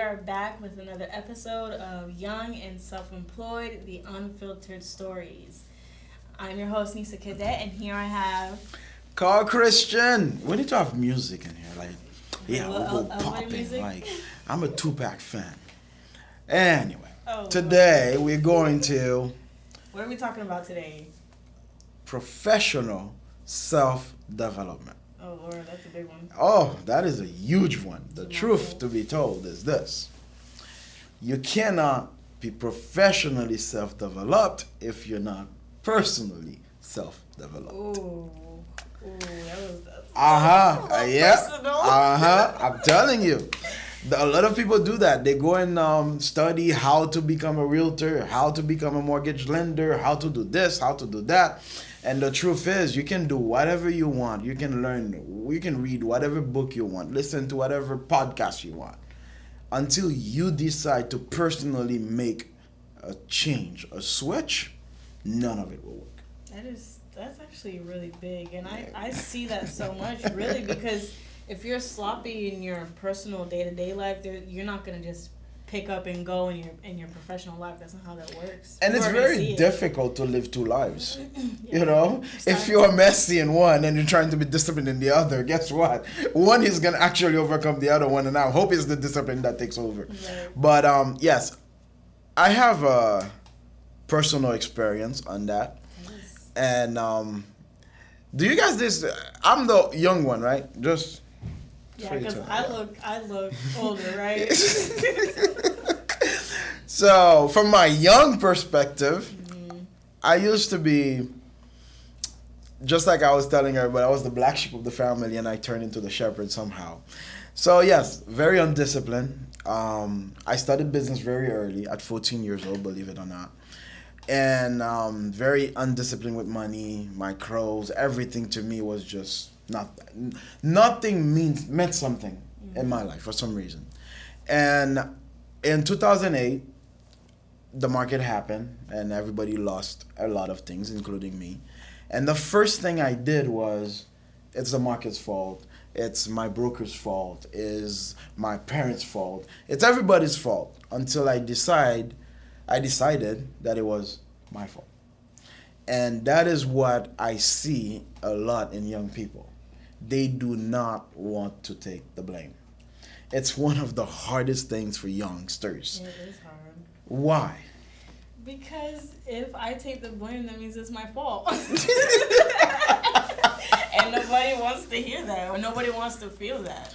are back with another episode of Young and Self-Employed, the Unfiltered Stories. I'm your host, Nisa Cadet, and here I have... Carl Christian. We need to have music in here. Like, yeah, we'll go popping. Music? Like, I'm a Tupac fan. Anyway, Oh, today we're going to what are we talking about today? professional self-development. Oh, Lord, that's a big one. Oh, that is a huge one. The It's a truth mouthful. to be told is this. You cannot be professionally self-developed if you're not personally self-developed. Ooh, that was... Yeah. personal. I'm telling you. A lot of people do that. They go and study how to become a realtor, how to become a mortgage lender, how to do this, how to do that. And the truth is, you can do whatever you want. You can learn, you can read whatever book you want, listen to whatever podcast you want. Until you decide to personally make a change, a switch, none of it will work. That's actually really big, and I see that so much, really, because if you're sloppy in your personal day-to-day life, you're not gonna just pick up and go in your professional life. That's not how that works. And it's People are gonna see very it. difficult to live two lives. Yeah. You know, if you're messy in one and you're trying to be disciplined in the other, guess what? One is gonna actually overcome the other one, and I hope it's the discipline that takes over. Right. But yes, I have a personal experience on that. Yes. And do you guys this? I'm the young one, right? Just Yeah, for you because to- I look older, right? So, from my young perspective, I used to be, just like I was telling everybody, I was the black sheep of the family and I turned into the shepherd somehow. So, yes, very undisciplined. I started business very early, at 14 years old, believe it or not. And very undisciplined with money, my clothes, everything to me was just nothing meant something in my life for some reason. And in 2008, the market happened and everybody lost a lot of things, including me. And the first thing I did was, it's the market's fault. It's my broker's fault. It's my parents' fault. It's everybody's fault until I decided that it was my fault. And that is what I see a lot in young people. They do not want to take the blame. It's one of the hardest things for youngsters. It is hard. Why? Because if I take the blame, that means it's my fault. And nobody wants to hear that, or nobody wants to feel that.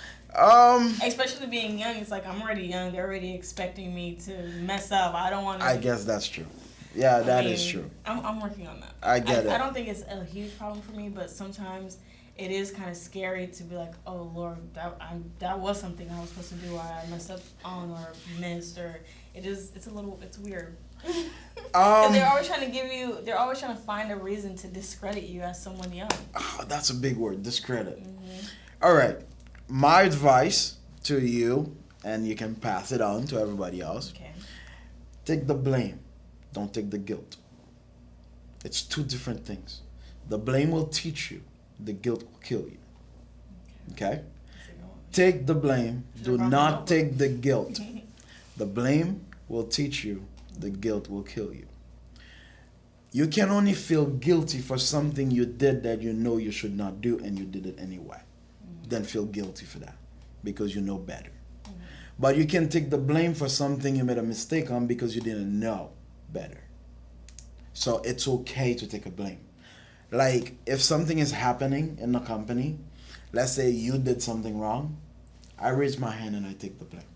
Especially being young, it's like I'm already young. They're already expecting me to mess up. I don't want to. I guess that's true. Yeah, that is true. I'm working on that. I get it. I don't think it's a huge problem for me, but sometimes it is kind of scary to be like, oh Lord, that was something I was supposed to do, or I messed up on, or missed, or it's weird. 'Cause they're always trying to find a reason to discredit you as someone young. Oh, that's a big word, discredit. All right. My advice to you, and you can pass it on to everybody else, Okay. take the blame. Don't take the guilt. It's two different things. The blame will teach you. The guilt will kill you. Okay? Take the blame. Do not take the guilt. The blame will teach you. The guilt will kill you. You can only feel guilty for something you did that you know you should not do and you did it anyway. Then feel guilty for that because you know better. But you can take the blame for something you made a mistake on because you didn't know better. So it's okay to take a blame. Like if something is happening in the company, let's say you did something wrong, I raise my hand and I take the blame.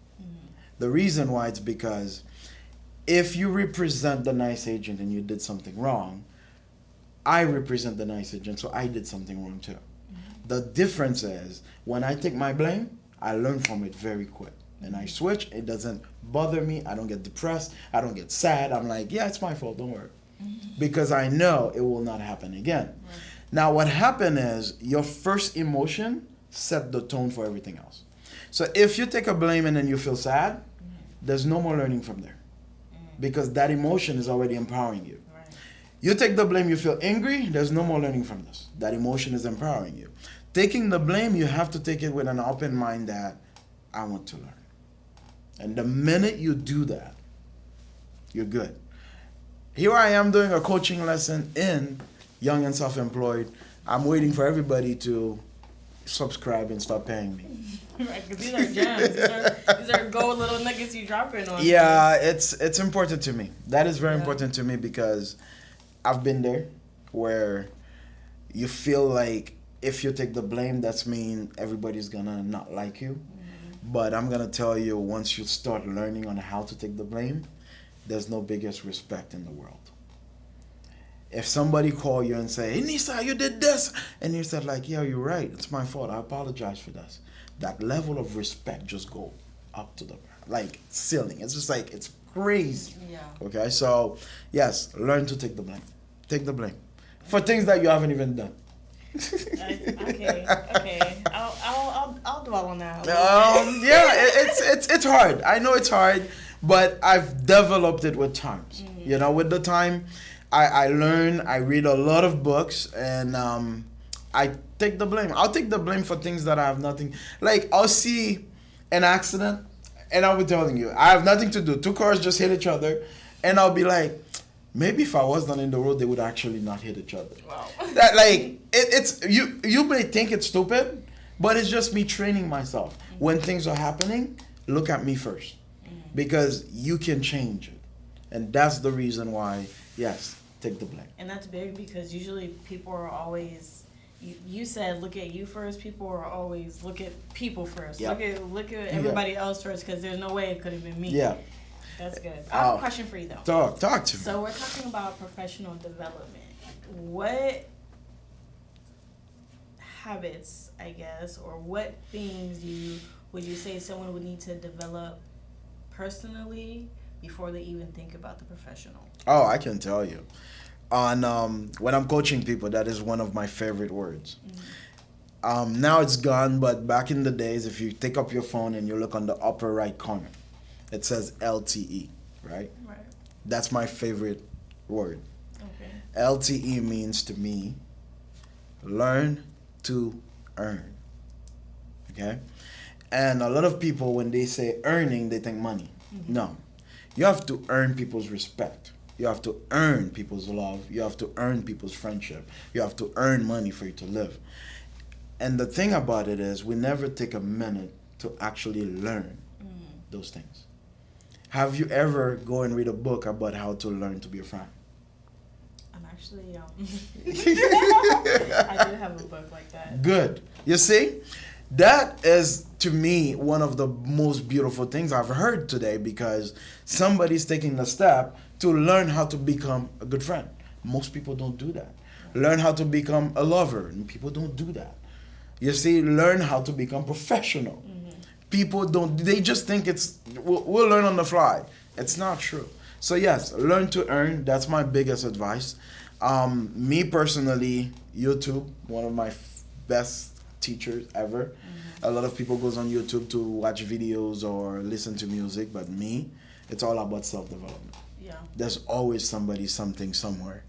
The reason why it's because if you represent the nice agent and you did something wrong, I represent the nice agent, so I did something wrong too. The difference is when I take my blame, I learn from it very quick. And I switch, it doesn't bother me, I don't get depressed, I don't get sad. I'm like, yeah, it's my fault, don't worry. Because I know it will not happen again. Right. Now what happened is your first emotion set the tone for everything else. So if you take a blame and then you feel sad, there's no more learning from there. Because that emotion is already empowering you. Right. You take the blame, you feel angry, there's no more learning from this. That emotion is empowering you. Taking the blame, you have to take it with an open mind that I want to learn. And the minute you do that, you're good. Here I am doing a coaching lesson in Young and Self-Employed. I'm waiting for everybody to subscribe and start paying me. Right, because these are gems. These are gold little nuggets you drop in on. Yeah, it's important to me. That is very Yeah. important to me because I've been there where you feel like if you take the blame, that's mean everybody's gonna not like you. But I'm gonna tell you, once you start learning on how to take the blame, there's no biggest respect in the world. If somebody call you and say, "Hey Nisa, you did this," and you said like, "Yeah, you're right. It's my fault. I apologize for this." That level of respect just go up to the like ceiling. It's just like it's crazy. Yeah. Okay, so yes, learn to take the blame. Take the blame for things that you haven't even done. Okay. I'll dwell on that. Yeah, it's hard. I know it's hard, but I've developed it with times. You know, with the time, I learn. I read a lot of books, and I take the blame. I'll take the blame for things that I have nothing. Like I'll see an accident, and I'll be telling you I have nothing to do. Two cars just hit each other, and I'll be like, maybe if I was not in the road, they would actually not hit each other. Wow. That like it's you. You may think it's stupid, but it's just me training myself. When things are happening, look at me first, because you can change it, and that's the reason why. Yes, take the blame. And that's big because usually people are always. You said look at you first. People are always look at people first. Yep. Look at everybody else first because there's no way it could have been me. Yeah. That's good. I have a question for you though. Talk to me. So we're talking about professional development. What habits, I guess, or what things would you say someone would need to develop personally before they even think about the professional? Oh, I can tell you. On when I'm coaching people, that is one of my favorite words. Now it's gone, but back in the days, if you take up your phone and you look on the upper right corner, it says LTE, right? Right. That's my favorite word. Okay. LTE means to me, learn to earn. Okay? And a lot of people, when they say earning, they think money. No. You have to earn people's respect. You have to earn people's love. You have to earn people's friendship. You have to earn money for you to live. And the thing about it is, we never take a minute to actually learn those things. Have you ever go and read a book about how to learn to be a friend? I'm actually I do have a book like that. Good. You see? That is, to me, one of the most beautiful things I've heard today, because somebody's taking the step to learn how to become a good friend. Most people don't do that. Learn how to become a lover, and people don't do that. You see, learn how to become professional. People don't, they just think we'll learn on the fly. It's not true. So yes, learn to earn. That's my biggest advice. Me personally, YouTube, one of my best teachers ever. A lot of people goes on YouTube to watch videos or listen to music, but me, it's all about self-development. Yeah. There's always somebody, something, somewhere.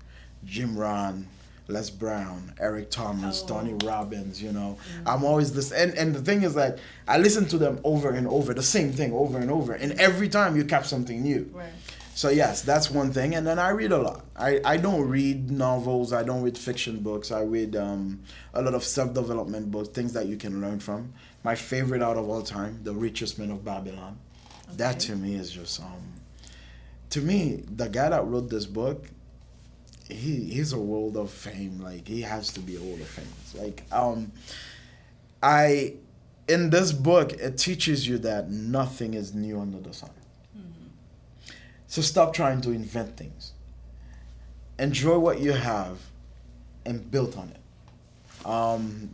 Jim Rohn, Les Brown, Eric Thomas, Tony Robbins, you know. I'm always this, and the thing is that I listen to them over and over, the same thing over and over, and every time you catch something new. Right. So yes, that's one thing, and then I read a lot. I don't read novels, I don't read fiction books, I read a lot of self-development books, things that you can learn from. My favorite out of all time, The Richest Man of Babylon. Okay. That to me is just, to me, the guy that wrote this book, he's a world of fame. Like, he has to be a world of fame. Like, in this book, it teaches you that nothing is new under the sun. So stop trying to invent things. Enjoy what you have and build on it.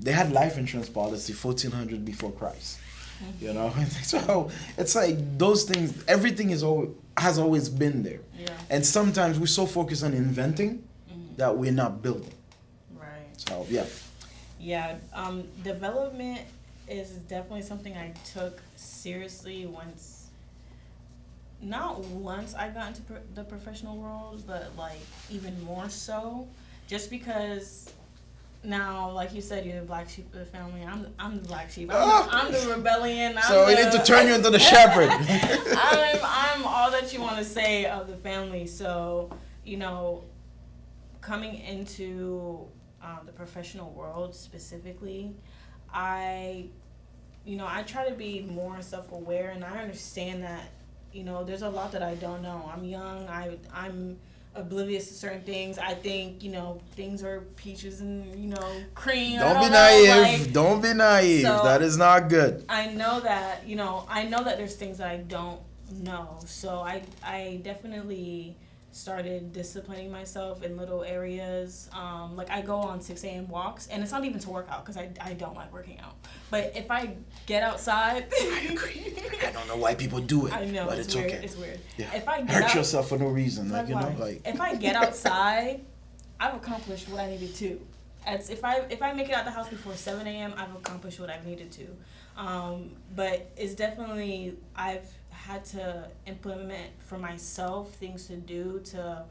They had life insurance policy 1400 before Christ. You know, so it's like those things. Everything has always been there. Yeah. And sometimes we're so focused on inventing that we're not building. Right. So yeah. Yeah. Development is definitely something I took seriously not once I got into the professional world, but like even more so, just because Now, like you said, you're the black sheep of the family. I'm the black sheep. Oh. I'm the rebellion. So we need to turn you into the shepherd. I'm all that you want to say of the family. So, you know, coming into the professional world specifically, I try to be more self-aware, and I understand that, there's a lot that I don't know. I'm young. I'm oblivious to certain things. I think, things are peaches and, cream. Don't be know, naive. like, Don't be naive. so that is not good. I know that, there's things that I don't know. So I definitely started disciplining myself in little areas. Like I go on 6 a.m. walks, and it's not even to work out because I don't like working out. But if I get outside, I agree. I don't know why people do it. I know, but it's weird. okay. It's weird. Yeah. If I get hurt yourself for no reason, why? If I get outside, I've accomplished what I needed to. If I make it out the house before 7 a.m., I've accomplished what I've needed to. But it's definitely, I've had to implement for myself things to do to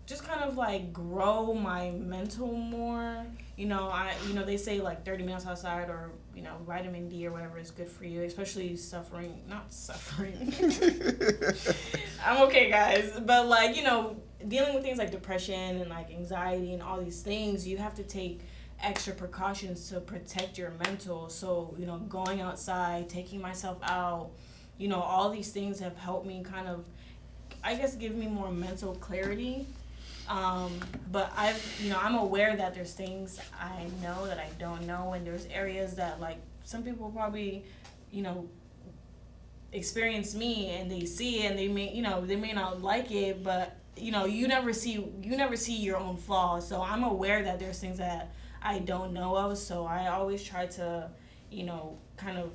just kind of like grow my mental more. They say like 30 minutes outside, or vitamin D or whatever is good for you, especially not suffering. I'm okay, guys, but like, dealing with things like depression and like anxiety and all these things, you have to take extra precautions to protect your mental. So, going outside, taking myself out, all these things have helped me kind of, I guess, give me more mental clarity. But I'm aware that there's things I know that I don't know, and there's areas that like some people probably, experience me and they see it and they may not like it, but you never see your own flaws. So I'm aware that there's things that I don't know of, so I always try to, kind of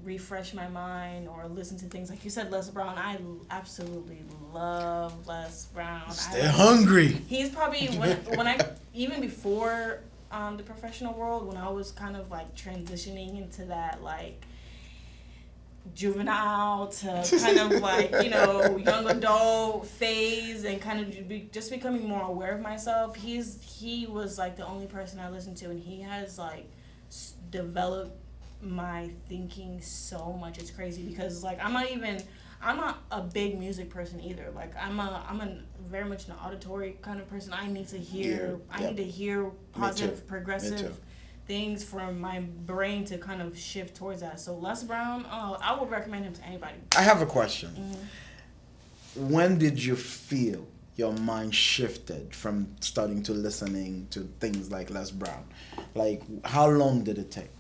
refresh my mind or listen to things like you said, Les Brown. I absolutely love Les Brown. Stay hungry. He's probably when I even before the professional world, when I was kind of like transitioning into that like juvenile to kind of like young adult phase, and kind of just becoming more aware of myself. He was like the only person I listened to, and he has like developed my thinking so much. It's crazy because like I'm not a big music person either. Like I'm very much an auditory kind of person. I need to hear positive, progressive things from my brain to kind of shift towards that. So Les Brown, I would recommend him to anybody. I have a question. Mm-hmm. When did you feel your mind shifted from starting to listening to things like Les Brown? Like, how long did it take?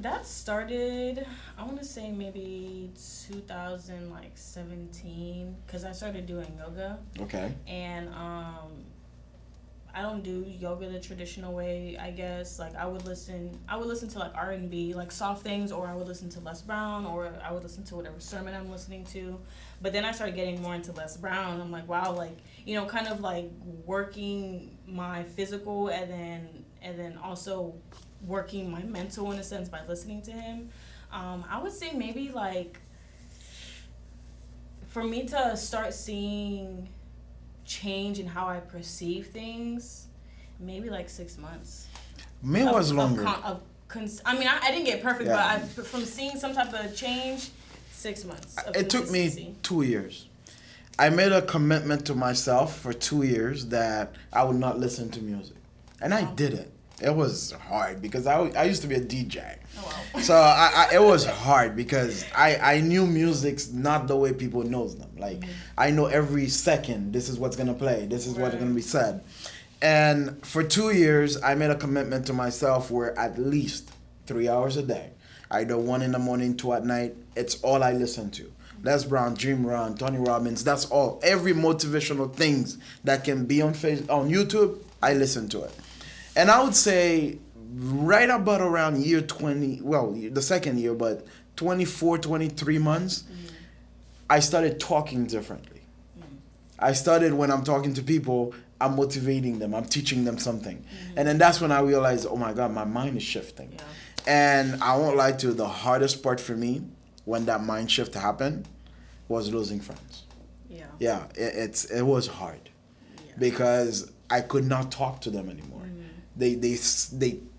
That started, I want to say maybe 2017, because I started doing yoga. Okay. And I don't do yoga the traditional way, I guess. Like I would listen to like R&B, like soft things, or I would listen to Les Brown, or I would listen to whatever sermon I'm listening to. But then I started getting more into Les Brown. I'm like, wow, like, kind of like working my physical and then also working my mental in a sense by listening to him. I would say maybe like for me to start seeing change in how I perceive things, maybe like 6 months. Me was longer. I didn't get perfect, Yeah. but from seeing some type of change, 6 months. It took me 2 years. I made a commitment to myself for 2 years that I would not listen to music. And I did it. It was hard because I used to be a DJ. Oh, wow. So it was hard because I knew music's not the way people knows them. Like, I know every second this is what's going to play. This is what's going to be said. And for 2 years, I made a commitment to myself where at least 3 hours a day, either 1 in the morning, 2 at night, it's all I listen to. Les Brown, Jim Rohn, Tony Robbins, that's all. Every motivational things that can be on YouTube, I listen to it. And I would say right about around year 20, well, the second year, but 24, 23 months, I started talking differently. I started, when I'm talking to people, I'm motivating them, I'm teaching them something. And then that's when I realized, oh my God, my mind is shifting. Yeah. And I won't lie to you, the hardest part for me when that mind shift happened was losing friends. Yeah. Yeah, it was hard. Yeah. Because I could not talk to them anymore. They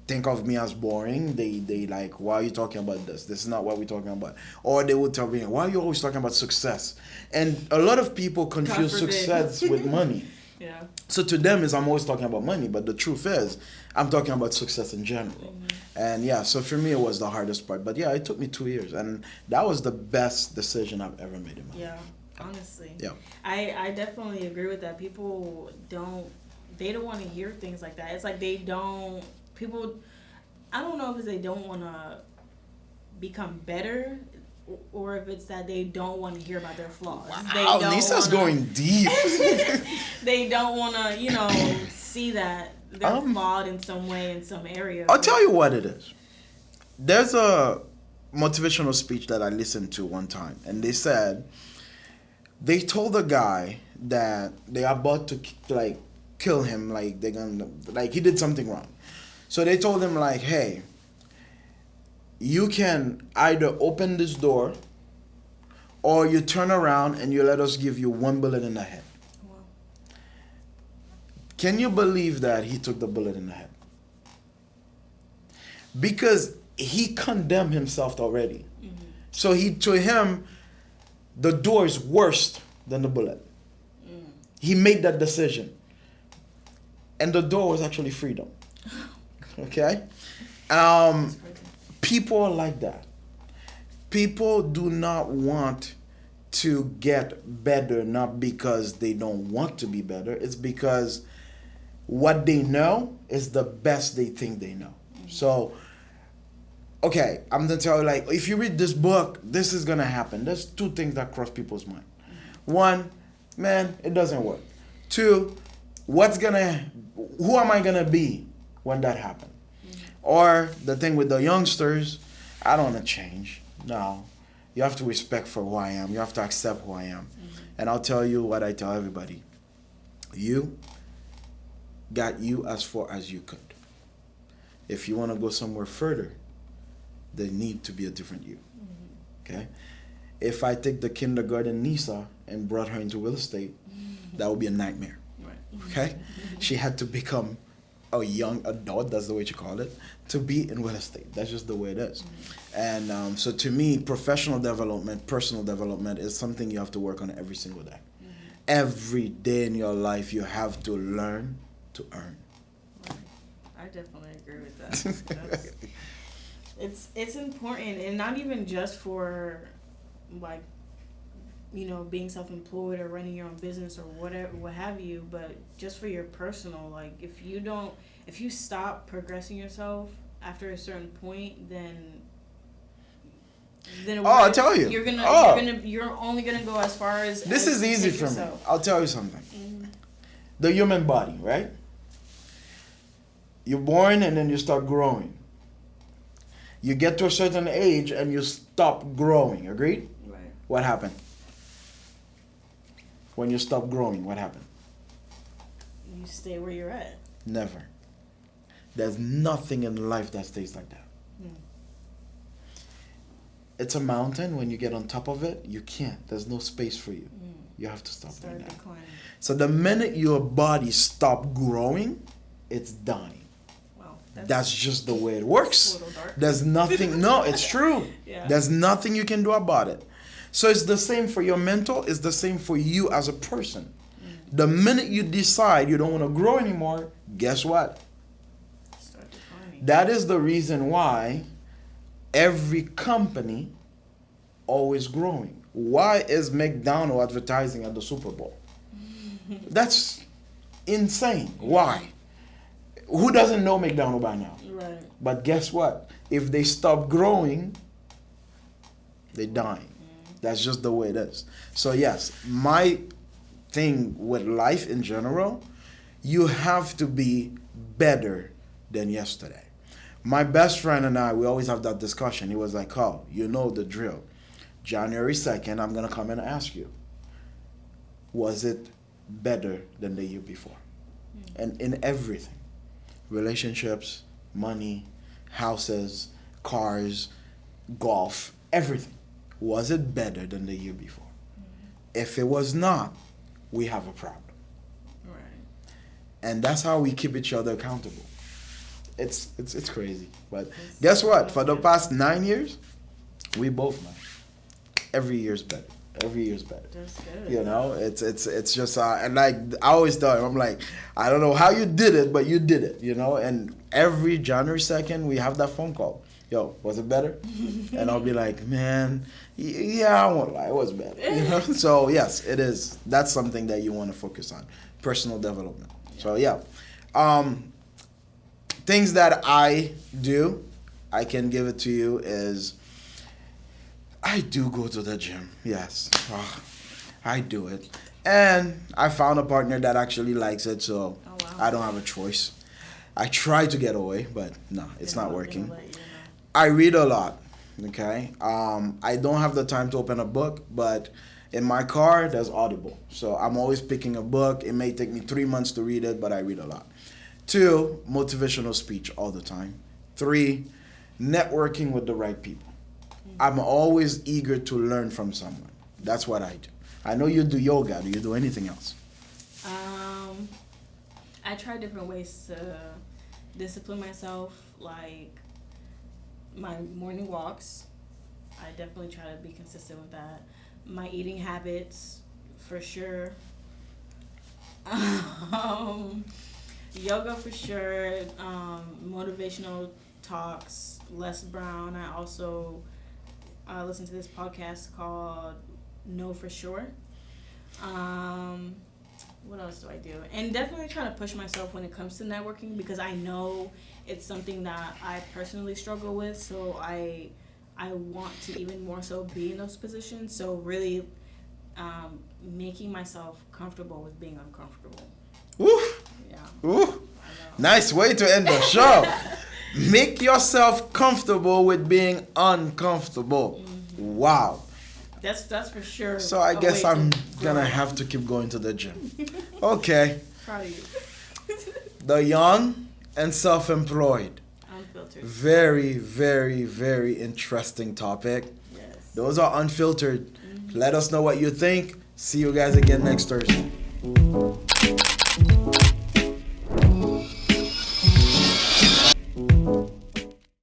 think of me as boring. They like, why are you talking about this? This is not what we're talking about. Or they would tell me, why are you always talking about success? And a lot of people confuse success with money. Yeah. So to them is I'm always talking about money, but the truth is I'm talking about success in general. And yeah, so for me it was the hardest part. But yeah, it took me 2 years, and that was the best decision I've ever made in my life. Yeah, honestly. Yeah. I definitely agree with that. People don't want to hear things like that. It's like people, I don't know if it's they don't want to become better, or if it's that they don't want to hear about their flaws. Wow, Lisa's going deep. They don't want to, see that they're flawed in some way, in some area. I'll tell you what it is. There's a motivational speech that I listened to one time, and they told a guy that they are about to kill him, like they're gonna, like he did something wrong. So they told him like, hey, you can either open this door or you turn around and you let us give you 1 bullet in the head. Wow. Can you believe that he took the bullet in the head? Because he condemned himself already. So to him, the door is worse than the bullet. He made that decision. And the door was actually freedom. Okay? People are like that. People do not want to get better, not because they don't want to be better. It's because what they know is the best they think they know. So, okay, I'm going to tell you, like, if you read this book, this is going to happen. There's 2 things that cross people's mind. 1, man, it doesn't work. 2, who am I going to be when that happens? Or the thing with the youngsters, I don't want to change. No. You have to respect for who I am. You have to accept who I am. And I'll tell you what I tell everybody. You got you as far as you could. If you want to go somewhere further, there need to be a different you. Okay? If I take the kindergarten Nisa and brought her into real estate, that would be a nightmare. Okay? She had to become a young adult, that's the way you call it, to be in real estate. That's just the way it is. And so to me, professional development, personal development is something you have to work on every single day. Every day in your life, you have to learn to earn. I definitely agree with that. It's important, and not even just for like, being self-employed or running your own business or whatever, what have you, but just for your personal, like, if you stop progressing yourself after a certain point, then I'll tell you, you're only gonna go as far as this is easy for me. I'll tell you something. The human body, right? You're born and then you start growing. You get to a certain age and you stop growing. Agreed? Right. What happened? When you stop growing, what happened? You stay where you're at. Never. There's nothing in life that stays like that. It's a mountain. When you get on top of it, you can't. There's no space for you. You have to stop doing that. Declining. So the minute your body stops growing, it's dying. Wow. That's just the way it works. A little dark. There's nothing. No, it's true. Yeah. There's nothing you can do about it. So it's the same for your mental. It's the same for you as a person. The minute you decide you don't want to grow anymore, guess what? Start declining. That is the reason why every company always growing. Why is McDonald's advertising at the Super Bowl? That's insane. Why? Who doesn't know McDonald's by now? Right. But guess what? If they stop growing, they're dying. That's just the way it is. So yes, my thing with life in general, you have to be better than yesterday. My best friend and I, we always have that discussion. He was like, oh, you know the drill. January 2nd, I'm going to come and ask you, was it better than the year before? And in everything, relationships, money, houses, cars, golf, everything. Was it better than the year before? If it was not, we have a problem. Right. And that's how we keep each other accountable. It's crazy. But guess what? For the past 9 years, we both know. Every year's better. Every year's better. That's good. You know, it's just and like I always tell him, I'm like, I don't know how you did it, but you did it. You know, and every January 2nd we have that phone call. Yo, was it better? And I'll be like, man, yeah, I won't lie, it was better. You know? So yes, it is. That's something that you want to focus on, personal development. So yeah, things that I do, I can give it to you is. I do go to the gym, yes. Oh, I do it. And I found a partner that actually likes it, so I don't have a choice. I try to get away, but no, it's not working. I read a lot, okay? I don't have the time to open a book, but in my car, there's Audible. So I'm always picking a book. It may take me 3 months to read it, but I read a lot. 2, motivational speech all the time. 3, networking with the right people. I'm always eager to learn from someone. That's what I do. I know you do yoga. Do you do anything else? I try different ways to discipline myself, like my morning walks. I definitely try to be consistent with that. My eating habits, for sure. Yoga for sure. Motivational talks. Les Brown. I also listen to this podcast called Know For Sure. What else do I do? And definitely trying to push myself when it comes to networking, because I know it's something that I personally struggle with. So I want to even more so be in those positions. So really making myself comfortable with being uncomfortable. Oof. Yeah. Oof. Nice way to end the show. Make yourself comfortable with being uncomfortable. Mm-hmm. Wow. That's for sure. So I guess I'm gonna have to keep going to the gym. Okay. Proud of you. The young and self-employed. Unfiltered. Very, very, very interesting topic. Yes. Those are unfiltered. Mm-hmm. Let us know what you think. See you guys again next Thursday.